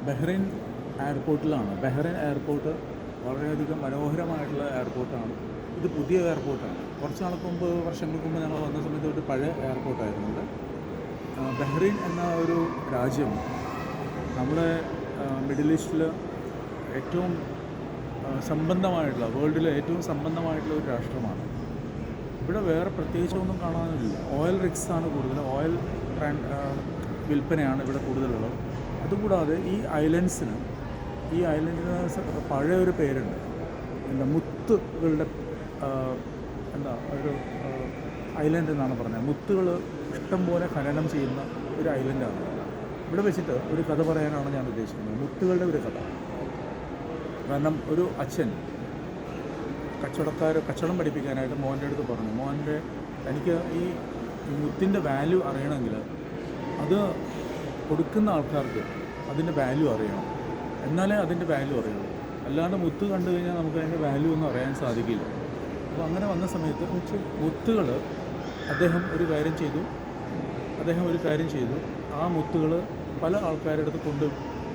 Bahrain എയർപോർട്ടിലാണ്. Bahrain airport വളരെയധികം മനോഹരമായിട്ടുള്ള എയർപോർട്ടാണ്. ഇത് പുതിയ എയർപോർട്ടാണ്. കുറച്ച് നാൾക്ക് മുമ്പ്, വർഷങ്ങൾക്ക് മുമ്പ് ഞങ്ങൾ വന്ന സമയത്ത് ഒരു പഴയ എയർപോർട്ടായിരുന്നുണ്ട്. ബഹ്റൈൻ എന്ന ഒരു രാജ്യം നമ്മുടെ മിഡിൽ ഈസ്റ്റിൽ ഏറ്റവും സമ്പന്നമായിട്ടുള്ള, വേൾഡിലെ ഏറ്റവും സമ്പന്നമായിട്ടുള്ള ഒരു രാഷ്ട്രമാണ്. ഇവിടെ വേറെ പ്രത്യേകിച്ചൊന്നും കാണാനില്ല. ഓയിൽ റിഗ്സാണ് കൂടുതൽ, ഓയിൽ വിൽപ്പനയാണ് ഇവിടെ കൂടുതലുള്ളത്. അതുകൂടാതെ ഈ ഐലൻഡിന് പഴയ ഒരു പേരുണ്ട്. മുത്തുകളുടെ ഒരു ഐലൻഡ് എന്നാണ് പറഞ്ഞത്. മുത്തുകൾ ഇഷ്ടം പോലെ ഖനനം ചെയ്യുന്ന ഒരു ഐലൻഡാണ്. ഇവിടെ വെച്ചിട്ട് ഒരു കഥ പറയാനാണ് ഞാൻ ഉദ്ദേശിക്കുന്നത്, മുത്തുകളുടെ ഒരു കഥ. കാരണം ഒരു അച്ഛൻ കച്ചവടം പഠിപ്പിക്കാനായിട്ട് മോൻ്റെ അടുത്ത് പറഞ്ഞു, എനിക്ക് ഈ മുത്തിൻ്റെ വാല്യൂ അറിയണമെങ്കിൽ അത് കൊടുക്കുന്ന ആൾക്കാർക്ക് അതിൻ്റെ വാല്യൂ അറിയണം, എന്നാലേ അതിൻ്റെ വാല്യൂ അറിയുള്ളൂ. അല്ലാണ്ട് മുത്ത് കണ്ടു കഴിഞ്ഞാൽ നമുക്ക് അതിൻ്റെ വാല്യൂ ഒന്നും അറിയാൻ സാധിക്കില്ല. അപ്പോൾ അങ്ങനെ വന്ന സമയത്ത് മുത്തുകൾ അദ്ദേഹം ഒരു കാര്യം ചെയ്തു. ആ മുത്തുകൾ പല ആൾക്കാരുടെ അടുത്ത് കൊണ്ട്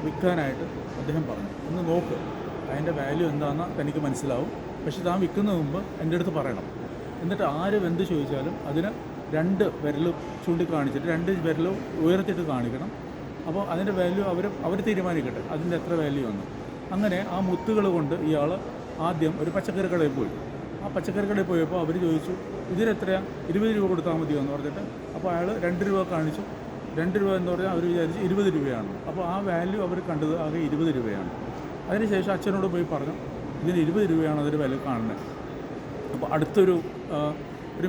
വിൽക്കാനായിട്ട് അദ്ദേഹം പറഞ്ഞു, ഒന്ന് നോക്ക്, അതിൻ്റെ വാല്യൂ എന്താണെന്ന് തനിക്ക് മനസ്സിലാവും, പക്ഷെ താൻ വിൽക്കുന്നതിന് മുമ്പ് എൻ്റെ അടുത്ത് പറയണം. എന്നിട്ട് ആര് എന്ത് ചോദിച്ചാലും അതിന് 2 വിരൽ ചൂണ്ടിക്കാണിച്ചിട്ട് 2 വിരൽ ഉയർത്തിയിട്ട് കാണിക്കണം. അപ്പോൾ അതിൻ്റെ വാല്യൂ അവർ തീരുമാനിക്കട്ടെ അതിൻ്റെ എത്ര വാല്യൂ ആണ്. അങ്ങനെ ആ മുത്തുകൾ കൊണ്ട് ഇയാൾ ആദ്യം ഒരു പച്ചക്കറി കടയിൽ പോയി. ആ പച്ചക്കറി കടയിൽ പോയപ്പോൾ അവർ ചോദിച്ചു, ഇതിനെത്രയാണ്, 20 രൂപ കൊടുത്താൽ മതിയോ എന്ന് പറഞ്ഞിട്ട്. അപ്പോൾ അയാൾ 2 രൂപ കാണിച്ചു. 2 രൂപ എന്ന് പറഞ്ഞാൽ അവർ വിചാരിച്ച് 20 രൂപയാണ്. അപ്പോൾ ആ വാല്യൂ അവർ കണ്ടത് ആകെ 20 രൂപയാണ്. അതിനുശേഷം അച്ഛനോട് പോയി പറഞ്ഞു, ഇതിന് 20 രൂപയാണ് അതിന് വില കാണുന്നത്. അപ്പോൾ അടുത്തൊരു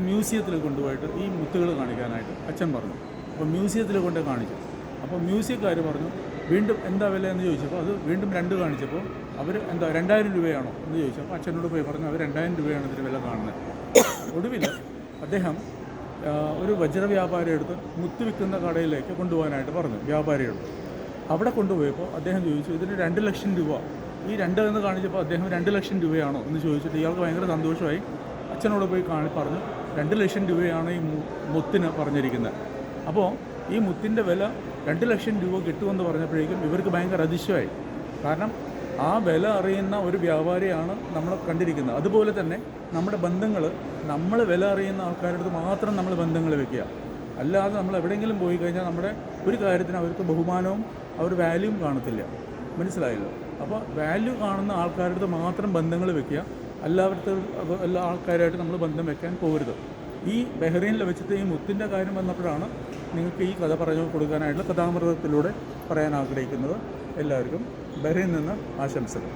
മ്യൂസിയത്തിൽ കൊണ്ടുപോയിട്ട് ഈ മുത്തുകൾ കാണിക്കാനായിട്ട് അച്ഛൻ പറഞ്ഞു. അപ്പോൾ മ്യൂസിയത്തിൽ കൊണ്ട് കാണിച്ചു. അപ്പോൾ മ്യൂസിയക്കാർ പറഞ്ഞു, വീണ്ടും എന്താ വില എന്ന് ചോദിച്ചപ്പോൾ അത് വീണ്ടും 2 കാണിച്ചപ്പോൾ അവർ 2000 രൂപയാണോ എന്ന് ചോദിച്ചു. അപ്പോൾ അച്ഛനോട് പോയി പറഞ്ഞു, അവർ 2000 രൂപയാണ് ഇതിന് വില കാണുന്നത്. ഒടുവിൽ അദ്ദേഹം ഒരു വജ്ര വ്യാപാരി എടുത്ത് മുത്ത് വിൽക്കുന്ന കടയിലേക്ക് കൊണ്ടുപോകാനായിട്ട് പറഞ്ഞു വ്യാപാരിയോട്. അവിടെ കൊണ്ടുപോയപ്പോൾ അദ്ദേഹം ചോദിച്ചു, ഇതിന് 2 ലക്ഷം രൂപ. ഈ 2 എന്ന് കാണിച്ചപ്പോൾ അദ്ദേഹം 2 ലക്ഷം രൂപയാണോ എന്ന് ചോദിച്ചിട്ട് ഇയാൾക്ക് ഭയങ്കര സന്തോഷമായി. അച്ഛനോട് പോയി പറഞ്ഞു, 2 ലക്ഷം രൂപയാണ് ഈ മുത്തിന് പറഞ്ഞിരിക്കുന്നത്. അപ്പോൾ ഈ മുത്തിൻ്റെ വില 2 ലക്ഷം രൂപ കിട്ടുമെന്ന് പറഞ്ഞപ്പോഴേക്കും ഇവർക്ക് ഭയങ്കര അതിശയമായി. കാരണം ആ വില അറിയുന്ന ഒരു വ്യാപാരിയാണ് നമ്മൾ കണ്ടിരിക്കുന്നത്. അതുപോലെ തന്നെ നമ്മുടെ ബന്ധങ്ങൾ, നമ്മൾ വില അറിയുന്ന ആൾക്കാരുടെ അടുത്ത് മാത്രം നമ്മൾ ബന്ധങ്ങൾ വെക്കുക. അല്ലാതെ നമ്മൾ എവിടെയെങ്കിലും പോയി കഴിഞ്ഞാൽ നമ്മുടെ ഒരു കാര്യത്തിന് അവർക്ക് ബഹുമാനവും അവർ വാല്യൂവും കാണത്തില്ല. മനസ്സിലായല്ലോ? അപ്പോൾ വാല്യൂ കാണുന്ന ആൾക്കാരുടെ അടുത്ത് മാത്രം ബന്ധങ്ങൾ വെക്കുക, എല്ലാ ആൾക്കാരായിട്ട് നമ്മൾ ബന്ധം വെക്കാൻ പോകരുത്. ഈ ബഹ്റൈനിൽ വെച്ചിട്ട് ഈ മുത്തിൻ്റെ കാര്യം വന്നപ്പോഴാണ് നിങ്ങൾക്ക് ഈ കഥ പറഞ്ഞു കൊടുക്കാനായിട്ടുള്ള കഥാമൃതത്തിലൂടെ പറയാൻ ആഗ്രഹിക്കുന്നത്. എല്ലാവർക്കും ബഹ്റൈനിൽ നിന്ന് ആശംസകൾ.